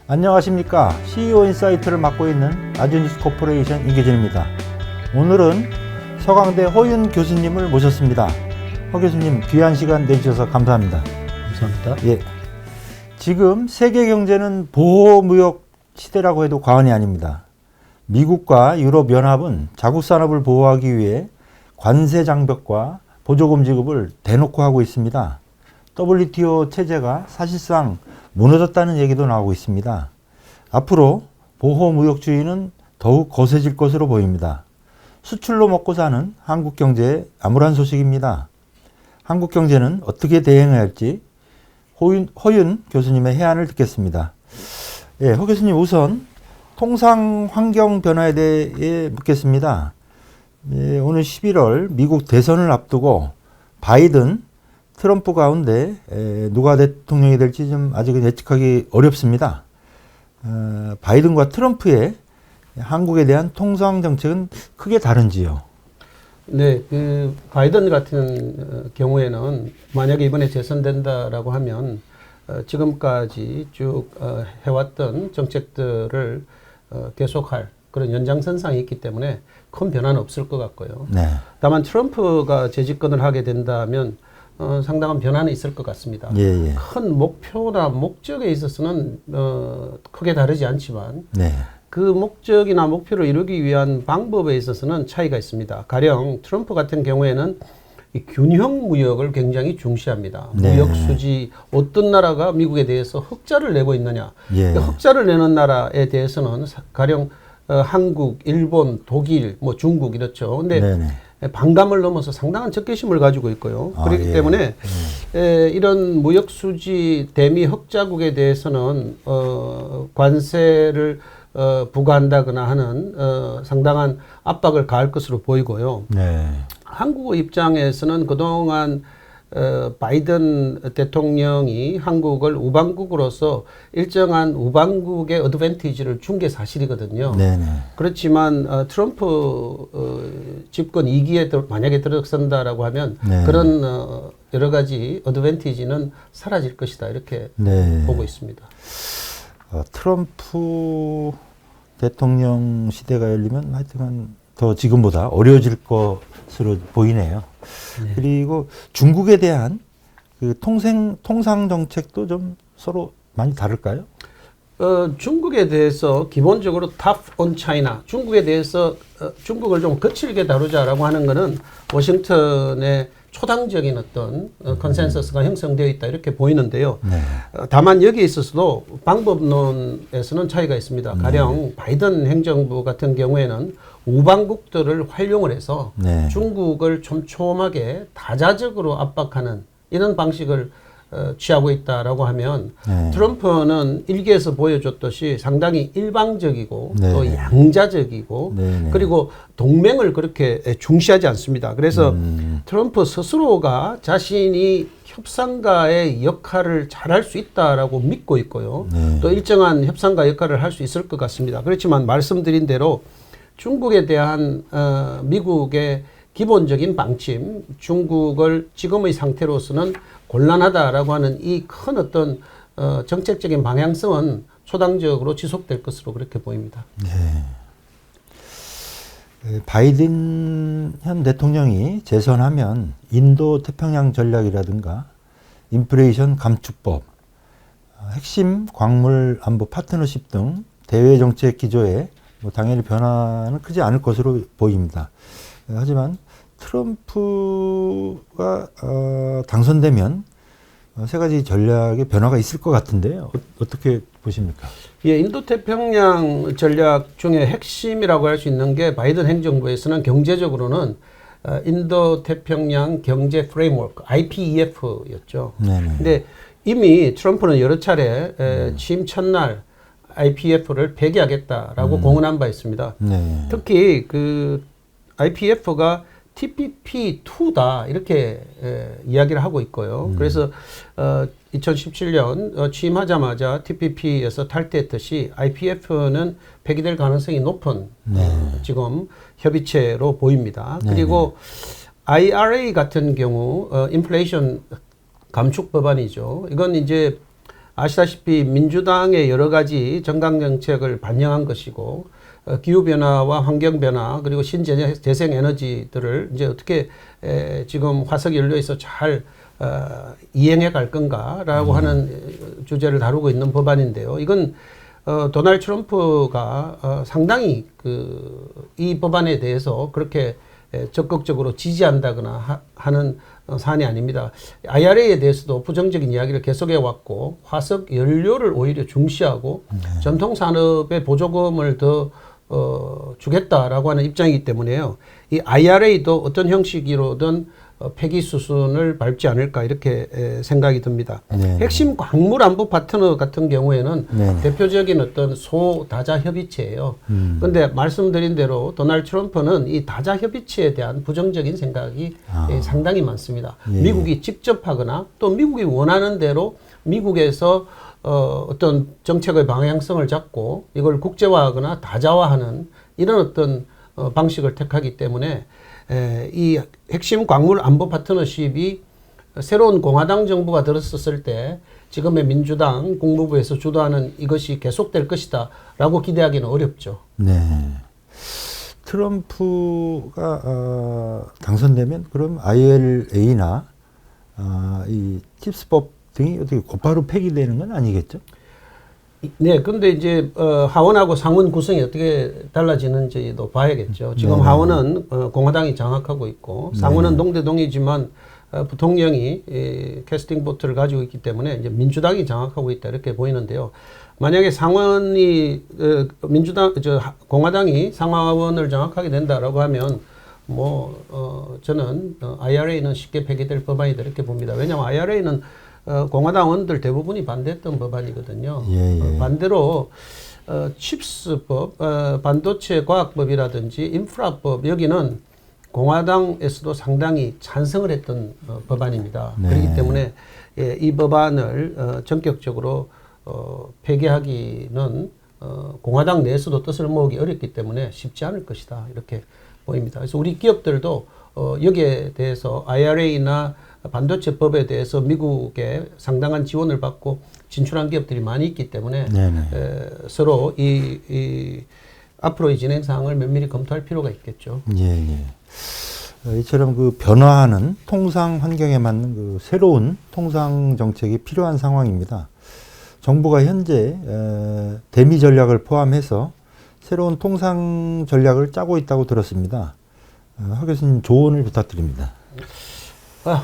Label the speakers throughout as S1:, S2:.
S1: 안녕하십니까. CEO 인사이트를 맡고 있는 아주니스 코퍼레이션 임계진입니다. 오늘은 서강대 허윤 교수님을 모셨습니다. 허 교수님 귀한 시간 내주셔서 감사합니다.
S2: 감사합니다.
S1: 예, 지금 세계 경제는 보호무역 시대라고 해도 과언이 아닙니다. 미국과 유럽연합은 자국 산업을 보호하기 위해 관세 장벽과 보조금 지급을 대놓고 하고 있습니다. WTO 체제가 사실상 무너졌다는 얘기도 나오고 있습니다. 앞으로 보호무역주의는 더욱 거세질 것으로 보입니다. 수출로 먹고 사는 한국 경제의 암울한 소식입니다. 한국 경제는 어떻게 대응해야 할지 허윤 교수님의 해안을 듣겠습니다. 예, 허 교수님 우선 통상 환경 변화에 대해 묻겠습니다. 예, 오늘 11월 미국 대선을 앞두고 바이든, 트럼프 가운데 누가 대통령이 될지 좀 아직은 예측하기 어렵습니다. 바이든과 트럼프의 한국에 대한 통상 정책은 크게 다른지요?
S2: 네, 바이든 같은 경우에는 만약에 이번에 재선된다라고 하면 지금까지 쭉 해왔던 정책들을 계속할 그런 연장선상이 있기 때문에 큰 변화는 없을 것 같고요.
S1: 네.
S2: 다만 트럼프가 재집권을 하게 된다면 상당한 변화는 있을 것 같습니다.
S1: 예, 예.
S2: 큰 목표나 목적에 있어서는 크게 다르지 않지만
S1: 네.
S2: 그 목적이나 목표를 이루기 위한 방법에 있어서는 차이가 있습니다. 가령 트럼프 같은 경우에는 이 균형 무역을 굉장히 중시합니다.
S1: 네.
S2: 무역 수지 어떤 나라가 미국에 대해서 흑자를 내고 있느냐.
S1: 예.
S2: 흑자를 내는 나라에 대해서는 가령 한국, 일본, 독일, 뭐 중국 이렇죠. 근데
S1: 네네.
S2: 반감을 넘어서 상당한 적개심을 가지고 있고요. 그렇기
S1: 예.
S2: 때문에 이런 무역 수지 대미 흑자국에 대해서는 관세를 부과한다거나 하는 상당한 압박을 가할 것으로 보이고요.
S1: 네.
S2: 한국 입장에서는 그동안 바이든 대통령이 한국을 우방국으로서 일정한 우방국의 어드밴티지를 준 게 사실이거든요.
S1: 네네.
S2: 그렇지만 트럼프 집권 2기에 만약에 들어선다라고 하면
S1: 네.
S2: 그런 여러 가지 어드밴티지는 사라질 것이다 이렇게
S1: 네.
S2: 보고 있습니다.
S1: 트럼프 대통령 시대가 열리면 하여튼 더 지금보다 어려워질 것으로 보이네요. 네. 그리고 중국에 대한 그 통상 정책도 좀 서로 많이 다를까요?
S2: 중국에 대해서 기본적으로 tough on China, 중국에 대해서 중국을 좀 거칠게 다루자라고 하는 것은 워싱턴의 초당적인 어떤 컨센서스가 형성되어 있다 이렇게 보이는데요.
S1: 네.
S2: 다만 여기에 있어서도 방법론에서는 차이가 있습니다. 가령 바이든 행정부 같은 경우에는 우방국들을 활용을 해서
S1: 네.
S2: 중국을 촘촘하게 다자적으로 압박하는 이런 방식을 취하고 있다라고 하면
S1: 네.
S2: 트럼프는 일기에서 보여줬듯이 상당히 일방적이고
S1: 네.
S2: 또 양자적이고
S1: 네.
S2: 그리고 동맹을 그렇게 중시하지 않습니다. 그래서 트럼프 스스로가 자신이 협상가의 역할을 잘할 수 있다라고 믿고 있고요.
S1: 네.
S2: 또 일정한 협상가 역할을 할 수 있을 것 같습니다. 그렇지만 말씀드린 대로 중국에 대한 미국의 기본적인 방침, 중국을 지금의 상태로서는 곤란하다라고 하는 이 큰 어떤 정책적인 방향성은 초당적으로 지속될 것으로 그렇게 보입니다.
S1: 네. 바이든 현 대통령이 재선하면 인도 태평양 전략이라든가 인플레이션 감축법, 핵심 광물 안보 파트너십 등 대외 정책 기조에 뭐 당연히 변화는 크지 않을 것으로 보입니다. 하지만 트럼프가 당선되면 세 가지 전략의 변화가 있을 것 같은데요. 어떻게 보십니까?
S2: 예, 인도태평양 전략 중에 핵심이라고 할 수 있는 게 바이든 행정부에서는 경제적으로는 인도태평양 경제 프레임워크 IPEF였죠. 근데 이미 트럼프는 여러 차례 취임 첫날 IPEF를 폐기하겠다라고 공언한 바 있습니다.
S1: 네.
S2: 특히 그 IPF가 TPP2다 이렇게 이야기를 하고 있고요. 그래서 2017년 취임하자마자 TPP에서 탈퇴했듯이 IPF는 폐기될 가능성이 높은 지금 협의체로 보입니다. 그리고 IRA 같은 경우 인플레이션 감축 법안이죠. 이건 이제 아시다시피 민주당의 여러 가지 정강 정책을 반영한 것이고 기후 변화와 환경 변화 그리고 신재생 에너지들을 이제 어떻게 지금 화석 연료에서 잘 이행해 갈 건가라고 하는 주제를 다루고 있는 법안인데요. 이건 도널드 트럼프가 상당히 이 법안에 대해서 그렇게 적극적으로 지지한다거나 하는 사안이 아닙니다. IRA에 대해서도 부정적인 이야기를 계속해 왔고 화석 연료를 오히려 중시하고 전통 산업의 보조금을 더 주겠다라고 하는 입장이기 때문에요. 이 IRA도 어떤 형식으로든 폐기 수순을 밟지 않을까 이렇게 생각이 듭니다.
S1: 네.
S2: 핵심 광물 안보 파트너 같은 경우에는
S1: 네.
S2: 대표적인 어떤 소다자 협의체예요. 그런데 말씀드린 대로 도널드 트럼프는 이 다자 협의체에 대한 부정적인 생각이 상당히 많습니다.
S1: 예.
S2: 미국이 직접 하거나 또 미국이 원하는 대로 미국에서 어떤 정책의 방향성을 잡고 이걸 국제화하거나 다자화하는 이런 어떤 방식을 택하기 때문에 이 핵심 광물 안보 파트너십이 새로운 공화당 정부가 들었었을 때 지금의 민주당 국무부에서 주도하는 이것이 계속될 것이다 라고 기대하기는 어렵죠.
S1: 네. 트럼프가 당선되면 그럼 IRA나 이 칩스법 등이 어떻게 곧바로 폐기되는 건 아니겠죠?
S2: 네, 근데 이제 하원하고 상원 구성이 어떻게 달라지는지도 봐야겠죠. 지금
S1: 네네.
S2: 하원은 공화당이 장악하고 있고 상원은
S1: 네네.
S2: 동대동이지만 부통령이 캐스팅 보트를 가지고 있기 때문에 이제 민주당이 장악하고 있다 이렇게 보이는데요. 만약에 상원이 공화당이 상하원을 장악하게 된다라고 하면 저는 IRA는 쉽게 폐기될 법안이다 이렇게 봅니다. 왜냐하면 IRA는 공화당원들 대부분이 반대했던 법안이거든요.
S1: 예.
S2: 반대로 칩스법, 반도체 과학법이라든지 인프라법 여기는 공화당에서도 상당히 찬성을 했던 법안입니다.
S1: 네.
S2: 그렇기 때문에 이 법안을 전격적으로 폐기하기는 공화당 내에서도 뜻을 모으기 어렵기 때문에 쉽지 않을 것이다 이렇게 보입니다. 그래서 우리 기업들도 여기에 대해서 IRA나 반도체법에 대해서 미국의 상당한 지원을 받고 진출한 기업들이 많이 있기 때문에 서로 이 앞으로의 진행 사항을 면밀히 검토할 필요가 있겠죠.
S1: 예. 이처럼 그 변화하는 통상 환경에 맞는 그 새로운 통상 정책이 필요한 상황입니다. 정부가 현재 대미 전략을 포함해서 새로운 통상 전략을 짜고 있다고 들었습니다. 하 교수님 조언을 부탁드립니다.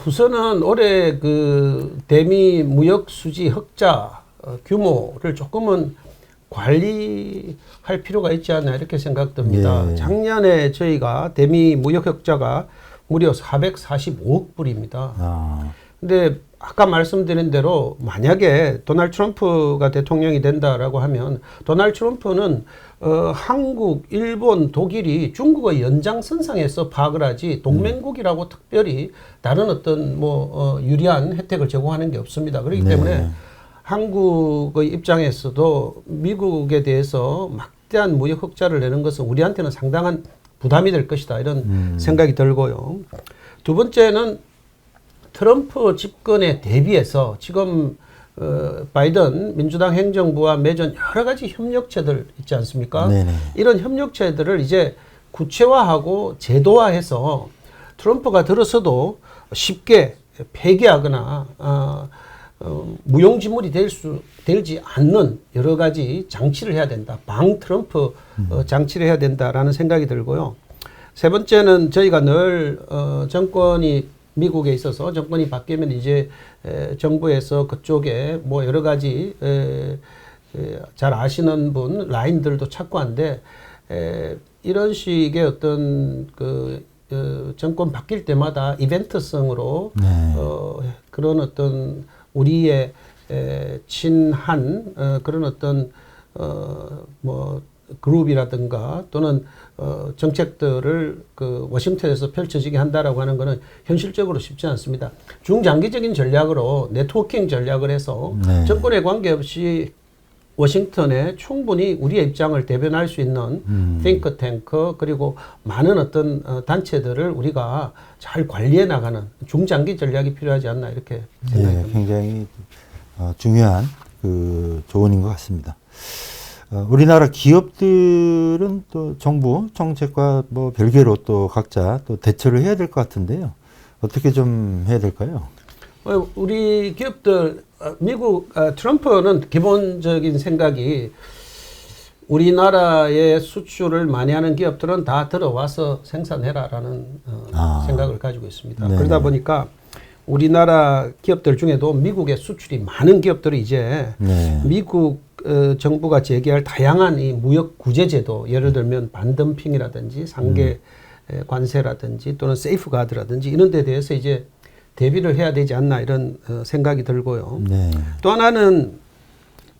S2: 우선은 올해 그 대미 무역 수지 흑자 규모를 조금은 관리할 필요가 있지 않나 이렇게 생각됩니다.
S1: 예.
S2: 작년에 저희가 대미 무역 흑자가 무려 445억 불입니다. 근데 아까 말씀드린 대로 만약에 도널드 트럼프가 대통령이 된다라고 하면 도널드 트럼프는 한국, 일본, 독일이 중국의 연장선상에서 파악을 하지 동맹국이라고 특별히 다른 어떤 유리한 혜택을 제공하는 게 없습니다. 그렇기 때문에 한국의 입장에서도 미국에 대해서 막대한 무역 흑자를 내는 것은 우리한테는 상당한 부담이 될 것이다 이런 생각이 들고요. 두 번째는 트럼프 집권에 대비해서 지금 바이든 민주당 행정부와 맺은 여러 가지 협력체들 있지 않습니까?
S1: 네네.
S2: 이런 협력체들을 이제 구체화하고 제도화해서 트럼프가 들어서도 쉽게 폐기하거나 무용지물이 되지 않는 여러 가지 장치를 해야 된다. 방 트럼프 장치를 해야 된다라는 생각이 들고요. 세 번째는 저희가 늘 정권이 미국에 있어서 정권이 바뀌면 이제 정부에서 그쪽에 여러 가지 잘 아시는 분 라인들도 찾고 한데 이런 식의 어떤 정권 바뀔 때마다 이벤트성으로 그런 어떤 우리의 친한 그런 어떤 그룹이라든가 또는 정책들을 워싱턴에서 펼쳐지게 한다라고 하는 것은 현실적으로 쉽지 않습니다. 중장기적인 전략으로 네트워킹 전략을 해서 정권에 관계없이 워싱턴에 충분히 우리의 입장을 대변할 수 있는 띵크탱크 그리고 많은 어떤 단체들을 우리가 잘 관리해 나가는 중장기 전략이 필요하지 않나 이렇게 생각합니다.
S1: 굉장히 중요한 그 조언인 것 같습니다. 우리나라 기업들은 또 정부 정책과 뭐 별개로 또 각자 또 대처를 해야 될 것 같은데요. 어떻게 좀 해야 될까요?
S2: 우리 기업들, 미국 트럼프는 기본적인 생각이 우리나라의 수출을 많이 하는 기업들은 다 들어와서 생산해라라는 생각을 가지고 있습니다.
S1: 네.
S2: 그러다 보니까 우리나라 기업들 중에도 미국에 수출이 많은 기업들이 이제
S1: 네.
S2: 미국 정부가 제기할 다양한 이 무역 구제 제도, 예를 들면 반덤핑이라든지 상계 관세라든지 또는 세이프가드라든지 이런 데 대해서 이제 대비를 해야 되지 않나 이런 생각이 들고요.
S1: 네.
S2: 또 하나는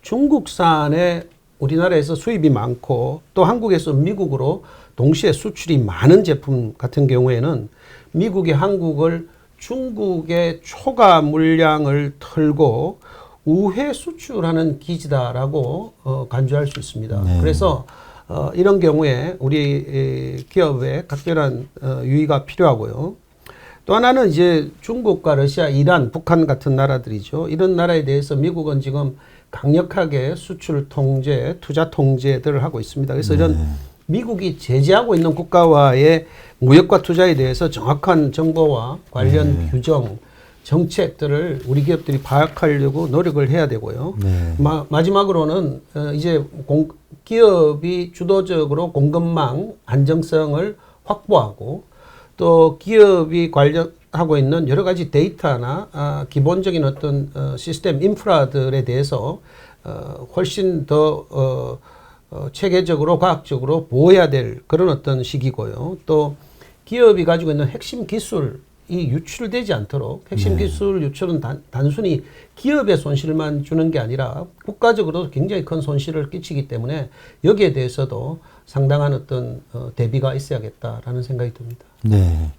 S2: 중국산에 우리나라에서 수입이 많고 또 한국에서 미국으로 동시에 수출이 많은 제품 같은 경우에는 미국이 한국을 중국의 초과 물량을 털고 우회 수출하는 기지다라고 간주할 수 있습니다.
S1: 네.
S2: 그래서 이런 경우에 우리 기업에 각별한 유의가 필요하고요. 또 하나는 이제 중국과 러시아, 이란, 북한 같은 나라들이죠. 이런 나라에 대해서 미국은 지금 강력하게 수출 통제, 투자 통제들을 하고 있습니다. 그래서 이런 미국이 제재하고 있는 국가와의 무역과 투자에 대해서 정확한 정보와 관련 규정, 정책들을 우리 기업들이 파악하려고 노력을 해야 되고요.
S1: 네.
S2: 마지막으로는 이제 기업이 주도적으로 공급망 안정성을 확보하고 또 기업이 관련하고 있는 여러 가지 데이터나 기본적인 어떤 시스템 인프라들에 대해서 훨씬 더 체계적으로 과학적으로 보호해야 될 그런 어떤 시기고요. 또 기업이 가지고 있는 핵심 기술이 유출되지 않도록 핵심 기술 유출은 단순히 기업의 손실만 주는 게 아니라 국가적으로도 굉장히 큰 손실을 끼치기 때문에 여기에 대해서도 상당한 어떤 대비가 있어야겠다라는 생각이 듭니다.
S1: 네.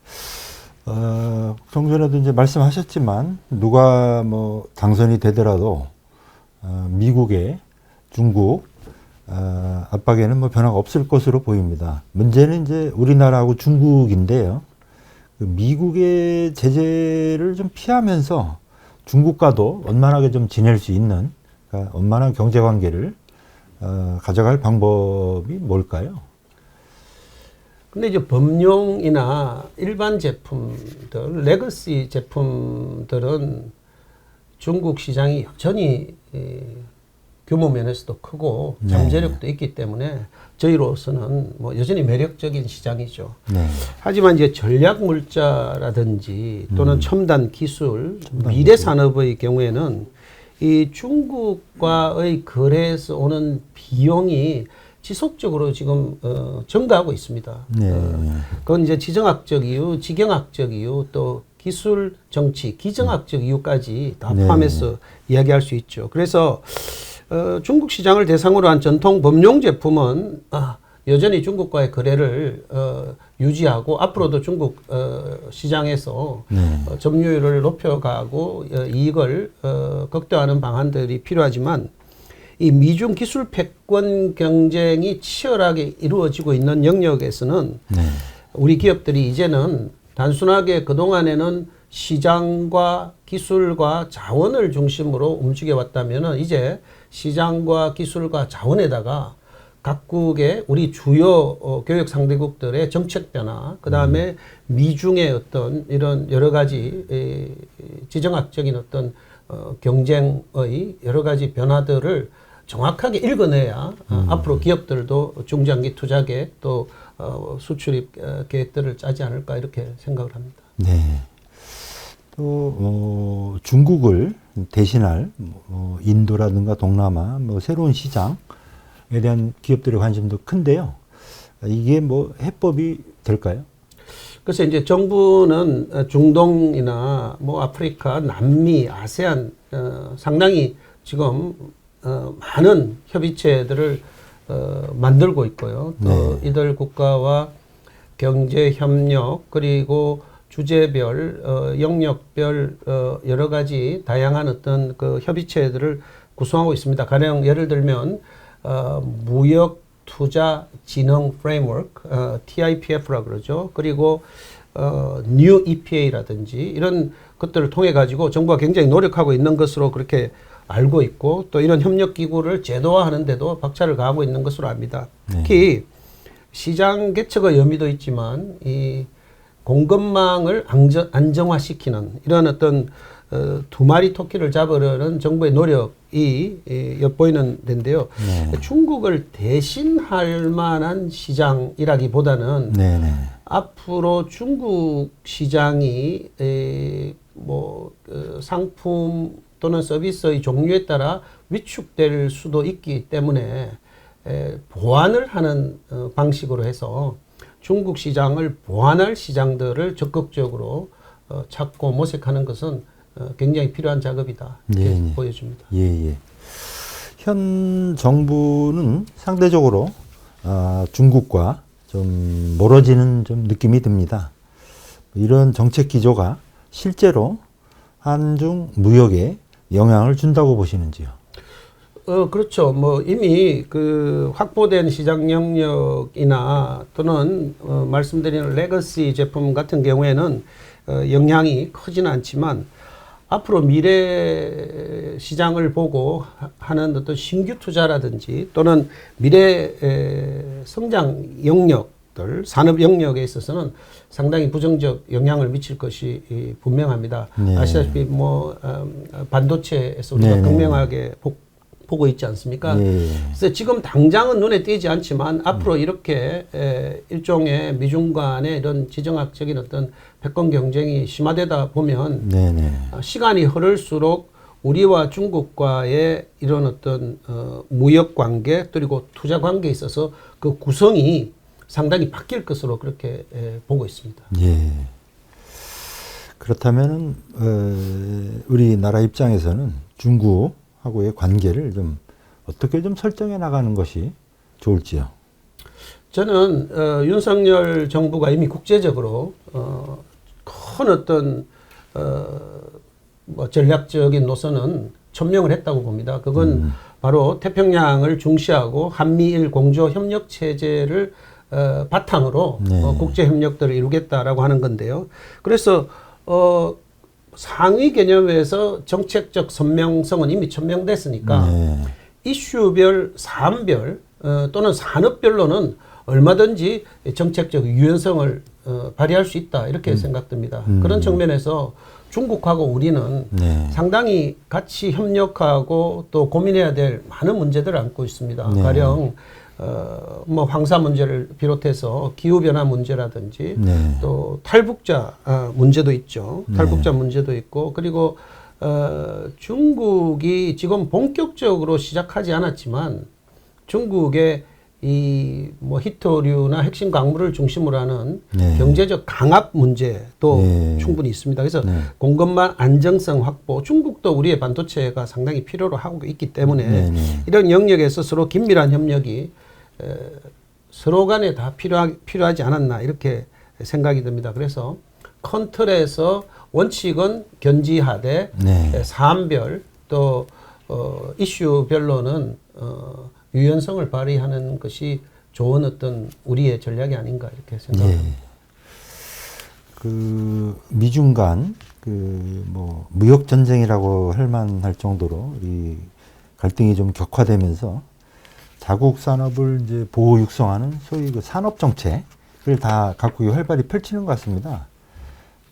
S1: 좀 전에도 이제 말씀하셨지만 누가 뭐 당선이 되더라도 미국의 중국 압박에는 뭐 변화가 없을 것으로 보입니다. 문제는 이제 우리나라하고 중국인데요. 그 미국의 제재를 좀 피하면서 중국과도 원만하게 좀 지낼 수 있는, 그러니까 원만한 경제 관계를 가져갈 방법이 뭘까요?
S2: 근데 이제 범용이나 일반 제품들, 레거시 제품들은 중국 시장이 여전히 규모 면에서도 크고 잠재력도 있기 때문에 저희로서는 뭐 여전히 매력적인 시장이죠.
S1: 네.
S2: 하지만 이제 전략 물자라든지 또는 첨단 기술, 미래 산업의 경우에는 이 중국과의 거래에서 오는 비용이 지속적으로 지금 증가하고 있습니다.
S1: 네.
S2: 그건 이제 지정학적 이유, 지경학적 이유, 또 기술 정치, 기정학적 이유까지 다 포함해서 이야기할 수 있죠. 그래서 중국 시장을 대상으로 한 전통 범용 제품은 여전히 중국과의 거래를 유지하고 앞으로도 중국 시장에서 점유율을 높여가고 이익을 극대화하는 방안들이 필요하지만 이 미중 기술 패권 경쟁이 치열하게 이루어지고 있는 영역에서는 우리 기업들이 이제는 단순하게 그동안에는 시장과 기술과 자원을 중심으로 움직여 왔다면은 이제 시장과 기술과 자원에다가 각국의 우리 주요 교역 상대국들의 정책 변화, 그 다음에 미중의 어떤 이런 여러 가지 지정학적인 어떤 경쟁의 여러 가지 변화들을 정확하게 읽어내야 앞으로 기업들도 중장기 투자 계획 또 수출입 계획들을 짜지 않을까 이렇게 생각을 합니다.
S1: 네. 또 중국을 대신할 인도라든가 동남아 뭐 새로운 시장에 대한 기업들의 관심도 큰데요. 이게 뭐 해법이 될까요?
S2: 그래서 이제 정부는 중동이나 뭐 아프리카, 남미, 아세안 상당히 지금 많은 협의체들을 만들고 있고요. 또 이들 국가와 경제 협력 그리고 주제별, 영역별 여러 가지 다양한 어떤 그 협의체들을 구성하고 있습니다. 가령 예를 들면 무역 투자 진흥 프레임워크, TIPF라 그러죠. 그리고 New EPA라든지 이런 것들을 통해 가지고 정부가 굉장히 노력하고 있는 것으로 그렇게 알고 있고 또 이런 협력 기구를 제도화하는 데도 박차를 가하고 있는 것으로 압니다. 특히 시장 개척의 의미도 있지만 이 공급망을 안정화시키는 이런 어떤 두 마리 토끼를 잡으려는 정부의 노력이 엿보이는 데인데요. 중국을 대신할 만한 시장이라기보다는 앞으로 중국 시장이 상품 또는 서비스의 종류에 따라 위축될 수도 있기 때문에 보완을 하는 방식으로 해서 중국 시장을 보완할 시장들을 적극적으로 찾고 모색하는 것은 굉장히 필요한 작업이다 이렇게 보여집니다.
S1: 현 정부는 상대적으로 중국과 좀 멀어지는 좀 느낌이 듭니다. 이런 정책 기조가 실제로 한중 무역에 영향을 준다고 보시는지요?
S2: 그렇죠. 뭐 이미 그 확보된 시장 영역이나 또는 말씀드리는 레거시 제품 같은 경우에는 영향이 크지는 않지만 앞으로 미래 시장을 보고 하는 어떤 신규 투자라든지 또는 미래 성장 영역들, 산업 영역에 있어서는 상당히 부정적 영향을 미칠 것이 분명합니다. 아시다시피 반도체에서 우리가 극명하게 보고 있지 않습니까? 그래서 지금 당장은 눈에 띄지 않지만 앞으로 이렇게 일종의 미중 간의 이런 지정학적인 어떤 패권 경쟁이 심화되다 보면 시간이 흐를수록 우리와 중국과의 이런 어떤 무역 관계 그리고 투자 관계에 있어서 그 구성이 상당히 바뀔 것으로 그렇게 보고 있습니다.
S1: 그렇다면은 우리나라 입장에서는 중국하고의 관계를 좀 어떻게 좀 설정해 나가는 것이 좋을지요?
S2: 저는 윤석열 정부가 이미 국제적으로 큰 어떤 전략적인 노선은 천명을 했다고 봅니다. 그건 바로 태평양을 중시하고 한미일 공조 협력 체제를 바탕으로 국제 협력들을 이루겠다라고 하는 건데요. 그래서 상위 개념에서 정책적 선명성은 이미 천명됐으니까 이슈별, 사안별 또는 산업별로는 얼마든지 정책적 유연성을 발휘할 수 있다 이렇게 생각됩니다. 그런 측면에서 중국하고 우리는 상당히 같이 협력하고 또 고민해야 될 많은 문제들을 안고 있습니다. 가령 황사 문제를 비롯해서 기후변화 문제라든지 또 탈북자 문제도 있죠. 탈북자 문제도 있고 그리고 중국이 지금 본격적으로 시작하지 않았지만 중국의 이 히토류나 핵심 광물을 중심으로 하는 경제적 강압 문제도 충분히 있습니다. 그래서 공급망 안정성 확보, 중국도 우리의 반도체가 상당히 필요로 하고 있기 때문에 이런 영역에서 서로 긴밀한 협력이 서로 간에 다 필요하지 않았나 이렇게 생각이 듭니다. 그래서 큰 틀에서 원칙은 견지하되 사안별 또 이슈별로는 유연성을 발휘하는 것이 좋은 어떤 우리의 전략이 아닌가 이렇게 생각합니다.
S1: 그 미중 간 무역 전쟁이라고 할 만할 정도로 이 갈등이 좀 격화되면서 자국 산업을 이제 보호 육성하는 소위 그 산업 정책을 다 갖고 활발히 펼치는 것 같습니다.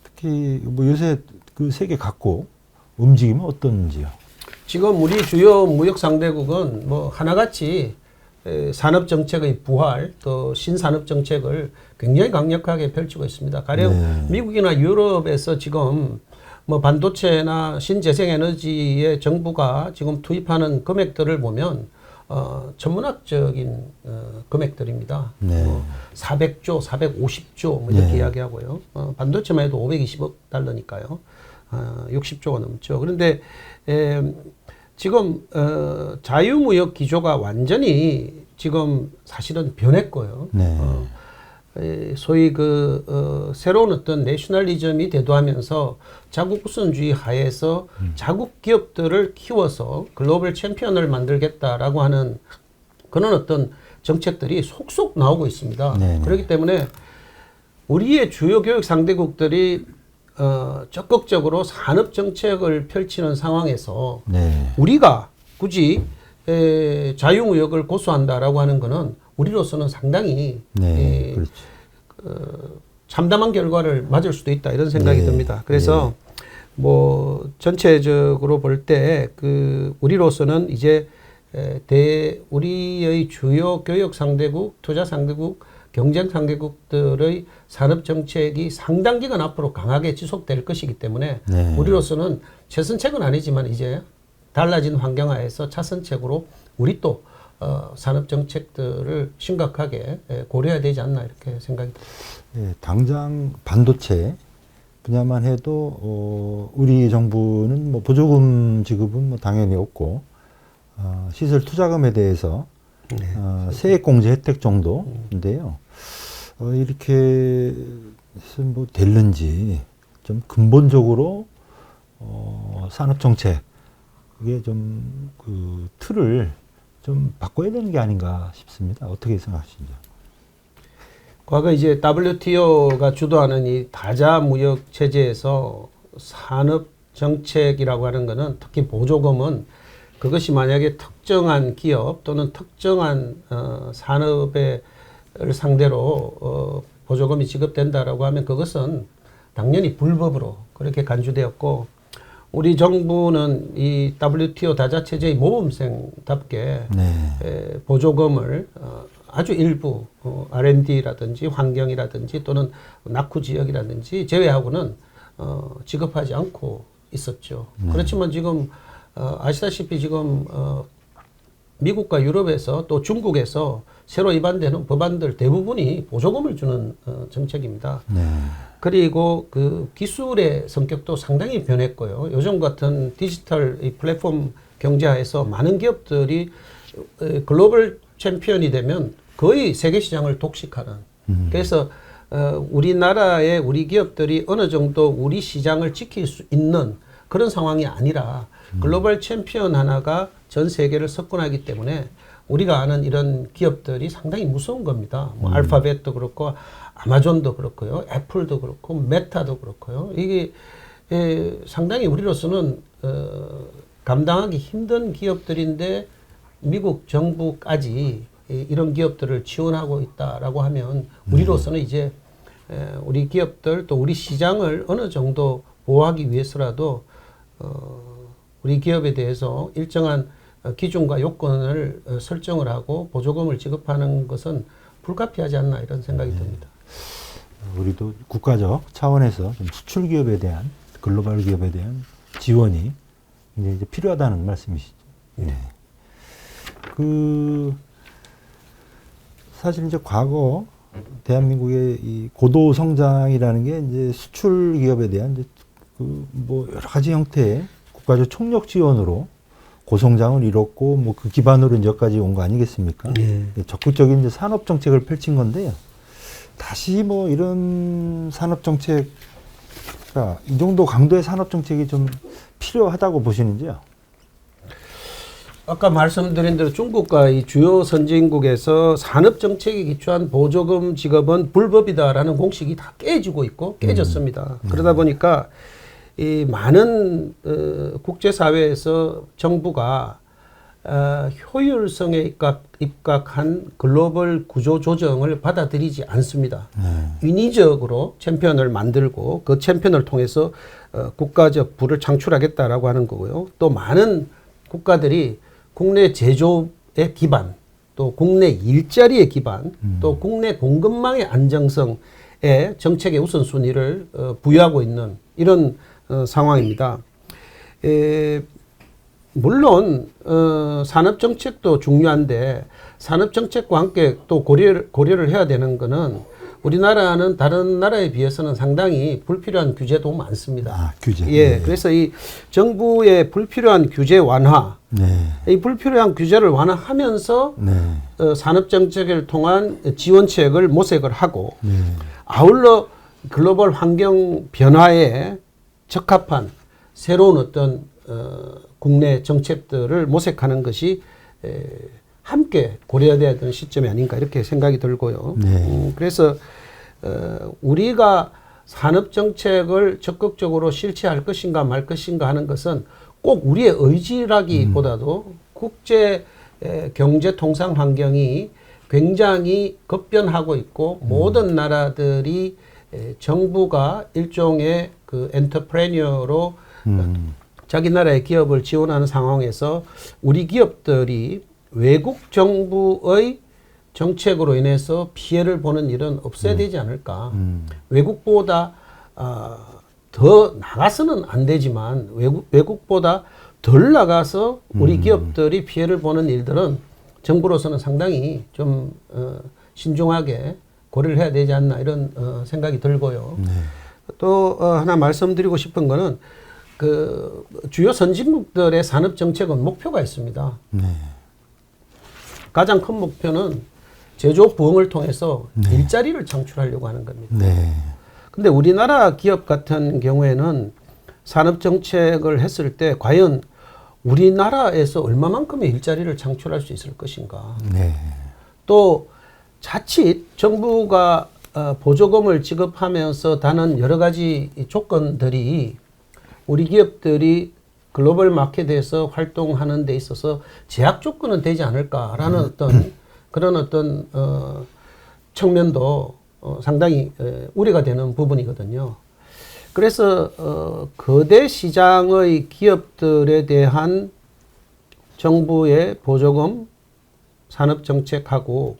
S1: 특히 요새 그 세계 갖고 움직이면 어떤지요?
S2: 지금 우리 주요 무역 상대국은 하나같이 산업 정책의 부활 또 신산업 정책을 굉장히 강력하게 펼치고 있습니다. 가령 미국이나 유럽에서 지금 반도체나 신재생에너지의 정부가 지금 투입하는 금액들을 보면 천문학적인 금액들입니다. 400조, 450조 이렇게 이야기하고요. 반도체만 해도 520억 달러니까요. 60조가 넘죠. 그런데 지금 자유무역 기조가 완전히 지금 사실은 변했고요. 소위 새로운 어떤 내셔널리즘이 대두하면서 자국 우선주의 하에서 자국 기업들을 키워서 글로벌 챔피언을 만들겠다라고 하는 그런 어떤 정책들이 속속 나오고 있습니다. 그렇기 때문에 우리의 주요 교육 상대국들이 적극적으로 산업 정책을 펼치는 상황에서
S1: 네.
S2: 우리가 굳이 자유무역을 고수한다라고 하는 것은 우리로서는 상당히
S1: 네. 그렇죠.
S2: 참담한 결과를 맞을 수도 있다 이런 생각이
S1: 네.
S2: 듭니다. 그래서 뭐 전체적으로 볼 때 그 우리로서는 이제 우리의 주요 교역 상대국, 투자 상대국, 경쟁 상대국들의 산업 정책이 상당 기간 앞으로 강하게 지속될 것이기 때문에
S1: 네.
S2: 우리로서는 최선책은 아니지만 이제 달라진 환경하에서 차선책으로 우리 또 산업 정책들을 심각하게 고려해야 되지 않나 이렇게 생각이 듭니다.
S1: 네, 당장 반도체 분야만 해도 우리 정부는 뭐 보조금 지급은 뭐 당연히 없고 시설 투자금에 대해서 세액 공제 혜택 정도인데요. 이렇게 해서 뭐 될는지 좀 근본적으로 산업 정책 그게 좀 그 틀을 좀 바꿔야 되는 게 아닌가 싶습니다. 어떻게 생각하시죠?
S2: 과거 이제 WTO가 주도하는 이 다자 무역 체제에서 산업 정책이라고 하는 것은 특히 보조금은 그것이 만약에 특정한 기업 또는 특정한 산업을 상대로 보조금이 지급된다라고 하면 그것은 당연히 불법으로 그렇게 간주되었고 우리 정부는 이 WTO 다자 체제의 모범생답게
S1: 네.
S2: 보조금을 아주 일부 R&D라든지 환경이라든지 또는 낙후 지역이라든지 제외하고는 지급하지 않고 있었죠. 그렇지만 지금 아시다시피 지금 미국과 유럽에서 또 중국에서 새로 입안되는 법안들 대부분이 보조금을 주는 정책입니다.
S1: 네.
S2: 그리고 그 기술의 성격도 상당히 변했고요. 요즘 같은 디지털 이 플랫폼 경제하에서 많은 기업들이 글로벌 챔피언이 되면 거의 세계 시장을 독식하는. 그래서 우리나라의 우리 기업들이 어느 정도 우리 시장을 지킬 수 있는 그런 상황이 아니라 글로벌 챔피언 하나가 전 세계를 석권하기 때문에 우리가 아는 이런 기업들이 상당히 무서운 겁니다. 뭐 알파벳도 그렇고 아마존도 그렇고요. 애플도 그렇고 메타도 그렇고요. 이게 상당히 우리로서는 감당하기 힘든 기업들인데 미국 정부까지 이런 기업들을 지원하고 있다라고 하면 우리로서는 이제 우리 기업들 또 우리 시장을 어느 정도 보호하기 위해서라도 우리 기업에 대해서 일정한 기준과 요건을 설정을 하고 보조금을 지급하는 것은 불가피하지 않나 이런 생각이 듭니다.
S1: 우리도 국가적 차원에서 좀 수출 기업에 대한 글로벌 기업에 대한 지원이 이제 필요하다는 말씀이시죠. 네. 사실 이제 과거 대한민국의 이 고도 성장이라는 게 이제 수출 기업에 대한 이제 뭐 여러 가지 형태의 국가적 총력 지원으로 고성장을 이뤘고 뭐 그 기반으로 이제 여기까지 온 거 아니겠습니까?
S2: 네.
S1: 적극적인 이제 산업 정책을 펼친 건데요. 다시 뭐 이런 산업 정책, 이 정도 강도의 산업 정책이 좀 필요하다고 보시는지요?
S2: 아까 말씀드린 대로 중국과 이 주요 선진국에서 산업 정책에 기초한 보조금 지급은 불법이다라는 공식이 다 깨지고 있고 깨졌습니다. 그러다 보니까 이 많은 국제사회에서 정부가 효율성에 입각한 글로벌 구조 조정을 받아들이지 않습니다. 인위적으로 챔피언을 만들고 그 챔피언을 통해서 국가적 부를 창출하겠다라고 하는 거고요. 또 많은 국가들이 국내 제조의 기반, 또 국내 일자리의 기반, 또 국내 공급망의 안정성에 정책의 우선순위를 부여하고 있는 이런 상황입니다. 물론 산업정책도 중요한데 산업정책과 함께 또 고려를 해야 되는 것은 우리나라는 다른 나라에 비해서는 상당히 불필요한 규제도 많습니다.
S1: 규제.
S2: 예, 그래서 이 정부의 불필요한 규제 완화, 이 불필요한 규제를 완화하면서 산업정책을 통한 지원책을 모색을 하고 아울러 글로벌 환경 변화에 적합한 새로운 어떤 국내 정책들을 모색하는 것이 함께 고려돼야 되는 시점이 아닌가 이렇게 생각이 들고요. 그래서 우리가 산업 정책을 적극적으로 실시할 것인가 말 것인가 하는 것은 꼭 우리의 의지라기보다도 국제 경제 통상 환경이 굉장히 급변하고 있고 모든 나라들이 정부가 일종의 그 엔터프레니어로 자기 나라의 기업을 지원하는 상황에서 우리 기업들이 외국 정부의 정책으로 인해서 피해를 보는 일은 없어야 되지 않을까. 외국보다 더 나가서는 안 되지만 외국보다 덜 나가서 우리 기업들이 피해를 보는 일들은 정부로서는 상당히 좀 신중하게 고려를 해야 되지 않나 이런 생각이 들고요.
S1: 네.
S2: 또 하나 말씀드리고 싶은 거는 그 주요 선진국들의 산업 정책은 목표가 있습니다.
S1: 네.
S2: 가장 큰 목표는 제조 부흥을 통해서
S1: 네.
S2: 일자리를 창출하려고 하는 겁니다.
S1: 네.
S2: 근데 우리나라 기업 같은 경우에는 산업 정책을 했을 때 과연 우리나라에서 얼마만큼의 일자리를 창출할 수 있을 것인가.
S1: 네.
S2: 또 자칫 정부가 보조금을 지급하면서 다는 여러 가지 조건들이 우리 기업들이 글로벌 마켓에서 활동하는 데 있어서 제약 조건은 되지 않을까라는 어떤 그런 어떤 측면도 상당히 우려가 되는 부분이거든요. 그래서 거대 시장의 기업들에 대한 정부의 보조금 산업 정책하고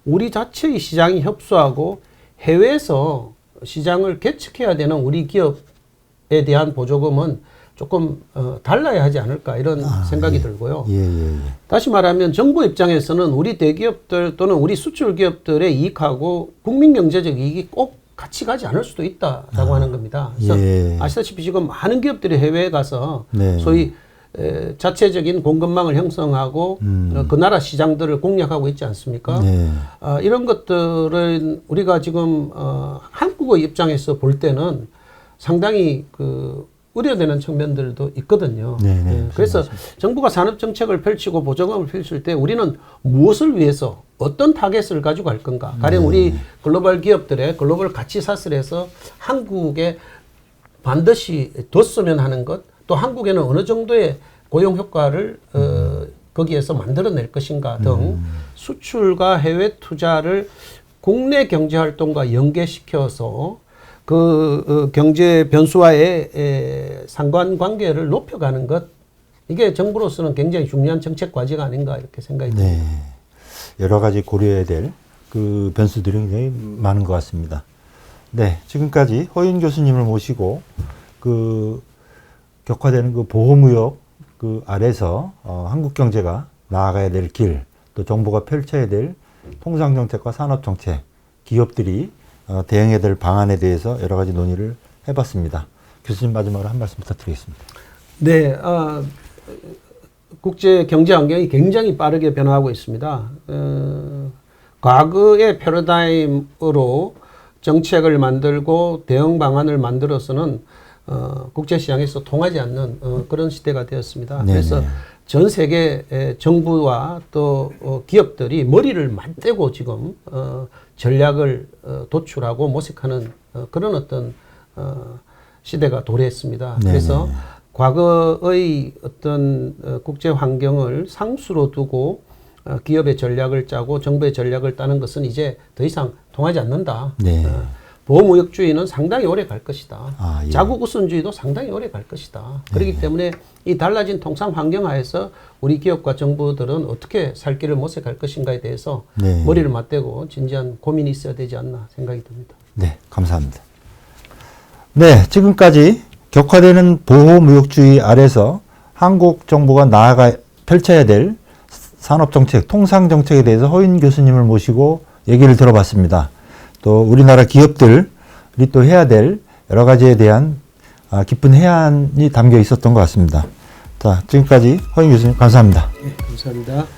S2: 우리 자체의 시장이 협소하고 해외에서 시장을 개척해야 되는 우리 기업에 대한 보조금은 조금 달라야 하지 않을까 이런 생각이
S1: 예.
S2: 들고요.
S1: 예.
S2: 다시 말하면 정부 입장에서는 우리 대기업들 또는 우리 수출 기업들의 이익하고 국민 경제적 이익이 꼭 같이 가지 않을 수도 있다라고 하는 겁니다. 그래서
S1: 예.
S2: 아시다시피 지금 많은 기업들이 해외에 가서
S1: 네.
S2: 소위 자체적인 공급망을 형성하고 그 나라 시장들을 공략하고 있지 않습니까?
S1: 네.
S2: 이런 것들은 우리가 지금 한국의 입장에서 볼 때는 상당히 그 우려되는 측면들도 있거든요.
S1: 네.
S2: 그래서 정부가 산업 정책을 펼치고 보조금을 펼칠 때 우리는 무엇을 위해서 어떤 타겟을 가지고 갈 건가? 가령 우리 글로벌 기업들의 글로벌 가치 사슬에서 한국에 반드시 뒀으면 하는 것, 또 한국에는 어느 정도의 고용 효과를 거기에서 만들어낼 것인가 등 수출과 해외 투자를 국내 경제 활동과 연계시켜서 그 경제 변수와의 상관관계를 높여가는 것, 이게 정부로서는 굉장히 중요한 정책 과제가 아닌가 이렇게 생각이 듭니다.
S1: 네. 여러 가지 고려해야 될 그 변수들이 굉장히 많은 것 같습니다. 네. 지금까지 허윤 교수님을 모시고 그 격화되는 그 보호무역 그 아래서 한국 경제가 나아가야 될 길, 또 정부가 펼쳐야 될 통상정책과 산업정책, 기업들이 대응해야 될 방안에 대해서 여러 가지 논의를 해봤습니다. 교수님 마지막으로 한 말씀 부탁드리겠습니다.
S2: 네, 국제 경제 환경이 굉장히 빠르게 변화하고 있습니다. 과거의 패러다임으로 정책을 만들고 대응 방안을 만들어서는 국제 시장에서 통하지 않는 그런 시대가 되었습니다.
S1: 네네.
S2: 그래서 전 세계 정부와 또 기업들이 머리를 맞대고 지금 전략을 도출하고 모색하는 그런 어떤 시대가 도래했습니다.
S1: 네네.
S2: 그래서 과거의 어떤 국제 환경을 상수로 두고 기업의 전략을 짜고 정부의 전략을 따는 것은 이제 더 이상 통하지 않는다.
S1: 네.
S2: 보호무역주의는 상당히 오래 갈 것이다.
S1: 예.
S2: 자국 우선주의도 상당히 오래 갈 것이다. 그렇기 때문에 이 달라진 통상 환경 하에서 우리 기업과 정부들은 어떻게 살 길을 모색할 것인가에 대해서
S1: 네.
S2: 머리를 맞대고 진지한 고민이 있어야 되지 않나 생각이 듭니다.
S1: 네, 감사합니다. 네, 지금까지 격화되는 보호무역주의 아래서 한국 정부가 펼쳐야 될 산업정책, 통상정책에 대해서 허윤 교수님을 모시고 얘기를 들어봤습니다. 또 우리나라 기업들이 또 해야 될 여러 가지에 대한 깊은 해안이 담겨 있었던 것 같습니다. 자, 지금까지 허윤 교수님 감사합니다.
S2: 네, 감사합니다.